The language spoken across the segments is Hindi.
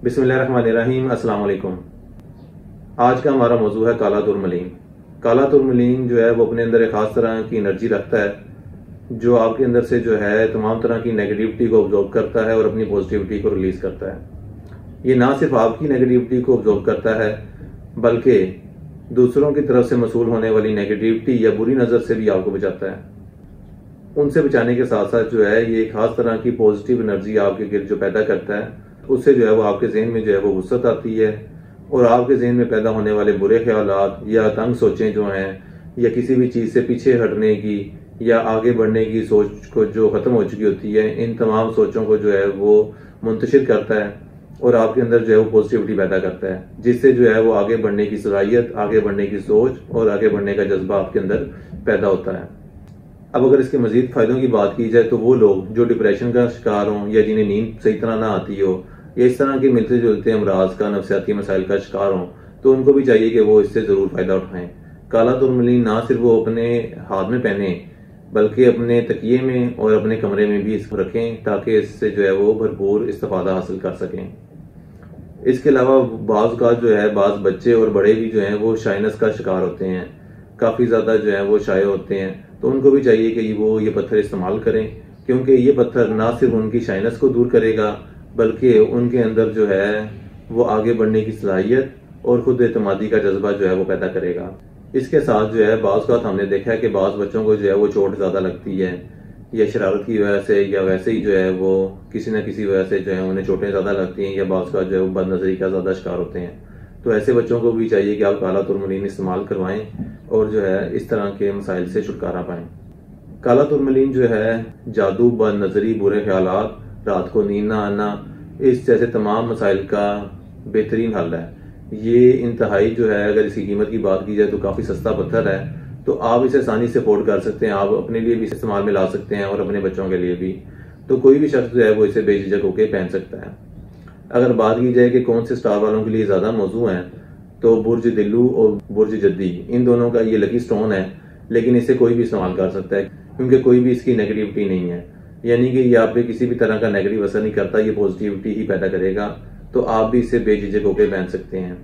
बिस्मिल्लाहिर्रहमानिर्रहीम। अस्सलाम वालेकुम। आज का हमारा मौजू है काला तुरमलीन। काला तुरमलीन जो है वो अपने अंदर एक खास तरह की एनर्जी रखता है जो आपके अंदर से जो है तमाम तरह की नेगेटिविटी को ऑब्जॉर्व करता है और अपनी पॉजिटिविटी को रिलीज करता है। ये ना सिर्फ आपकी नेगेटिविटी को ऑब्जॉर्व करता है बल्कि दूसरों की तरफ से मसूल होने वाली नेगेटिविटी या बुरी नज़र से भी आपको बचाता है। उनसे बचाने के साथ साथ जो है ये एक खास तरह की पॉजिटिव एनर्जी आपके गिर्द जो पैदा करता है, उससे जो है वो आपके जहन में जो है वो वुसअत आती है और आपके जहन में पैदा होने वाले बुरे ख्यालात या तंग सोचें जो हैं या किसी भी चीज़ से पीछे हटने की या आगे बढ़ने की सोच को जो ख़त्म हो चुकी होती है, इन तमाम सोचों को जो है वो मुंतशिर करता है और आपके अंदर जो है वो पॉजिटिविटी पैदा करता है, जिससे जो है वो आगे बढ़ने की सलाहियत, आगे बढ़ने की सोच और आगे बढ़ने का जज्बा आपके अंदर पैदा होता है। अब अगर इसके मजीद फायदों की बात की जाए तो वो लोग जो डिप्रेशन का शिकार हों या जिन्हें नींद सही तरह ना आती हो या इस तरह के मिलते जुलते अमराज का, नफसियाती मसाइल का शिकार हों, तो उनको भी चाहिए कि वो इससे ज़रूर फ़ायदा उठाएं। काला तुरमलीन ना सिर्फ वो अपने हाथ में पहने बल्कि अपने तकिए में और अपने कमरे में भी इसको रखें ताकि इससे जो है वो भरपूर इस्तेफादा हासिल कर सकें। इसके अलावा बाज़ का जो है बाज़ बच्चे और बड़े भी जो हैं वो शाइनस का शिकार होते हैं, काफ़ी ज़्यादा जो है वो शाये होते हैं, तो उनको भी चाहिए कि वो ये पत्थर इस्तेमाल करें क्योंकि ये पत्थर ना सिर्फ उनकी शाइनस को दूर करेगा बल्कि उनके अंदर जो है वो आगे बढ़ने की सलाहियत और खुद एतमादी का जज्बा जो है वो पैदा करेगा। इसके साथ जो है बाज़ का हमने देखा है कि बाज़ बच्चों को जो है वो चोट ज़्यादा लगती है या शरारत की वजह से या वैसे ही जो है वो किसी न किसी वजह से जो है उन्हें चोटें ज़्यादा लगती हैं या बाज़ का जो है वो बदनज़री का ज़्यादा शिकार होते हैं। तो ऐसे बच्चों को भी चाहिए कि आप काला तुरमलीन इस्तेमाल करवाएं और जो है इस तरह के मसाइल से छुटकारा पाएं। काला तुरमलीन जो है जादू, बदनज़री, बुरे ख्यालात, रात को नींद ना आना, इस जैसे तमाम मसाइल का बेहतरीन हल है। ये इंतहाई जो है अगर इसकी कीमत की बात की जाए तो काफ़ी सस्ता पत्थर है, तो आप इसे आसानी से अफोर्ड कर सकते हैं। आप अपने लिए भी इस्तेमाल में ला सकते हैं और अपने बच्चों के लिए भी। तो कोई भी शख्स जो है वो इसे बेझिझक होकर पहन सकता है। अगर बात की जाए कि कौन से स्टार वालों के लिए ज़्यादा मौजू हैं तो बुर्ज दिल्लू और बुर्ज जद्दी, इन दोनों का ये लकी स्टोन है, लेकिन इसे कोई भी इस्तेमाल कर सकता है क्योंकि कोई भी इसकी नेगेटिविटी नहीं है, यानी कि ये आप पे किसी भी तरह का नेगेटिव असर नहीं करता, ये पॉजिटिविटी ही पैदा करेगा। तो आप भी इसे बेझिझक होकर पहन सकते हैं।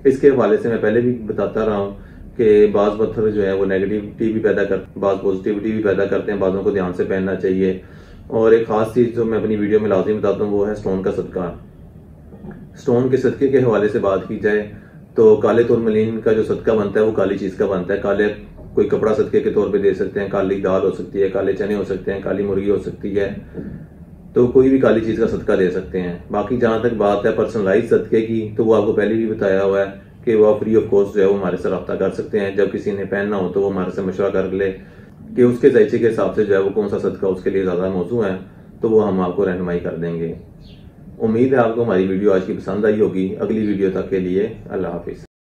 इसके हवाले से मैं पहले भी बताता रहा हूँ कि बाज़ पत्थर जो है वो नेगेटिविटी भी पैदा कर, बाज़ पॉजिटिविटी भी पैदा करते हैं, बाज़ों को ध्यान से पहनना चाहिए। और एक खास चीज़ जो मैं अपनी वीडियो में लाज़िम बताता हूँ वो है स्टोन का सदका। स्टोन के सदके के हवाले से बात की जाए तो काले तुरमलीन का जो सदका बनता है वो काली चीज़ का बनता है। काले कोई कपड़ा सदके के तौर पे दे सकते हैं, काली दाल हो सकती है, काले चने हो सकते हैं, काली मुर्गी हो सकती है, तो कोई भी काली चीज़ का सदका दे सकते हैं। बाकी जहाँ तक बात है पर्सनलाइज सदके की, तो वो आपको पहले भी बताया हुआ है कि वो फ्री ऑफ कॉस्ट जो है वो हमारे से रब्ता कर सकते हैं। जब किसी ने पहनना हो तो वो हमारे से मशवरा कर ले कि उसके जायचे के हिसाब से जो है वो कौन सा सदका उसके लिए ज़्यादा मौजू है, तो वो हम आपको रहनुमाई कर देंगे। उम्मीद है आपको हमारी वीडियो आज की पसंद आई होगी। अगली वीडियो तक के लिए अल्लाह हाफिज़।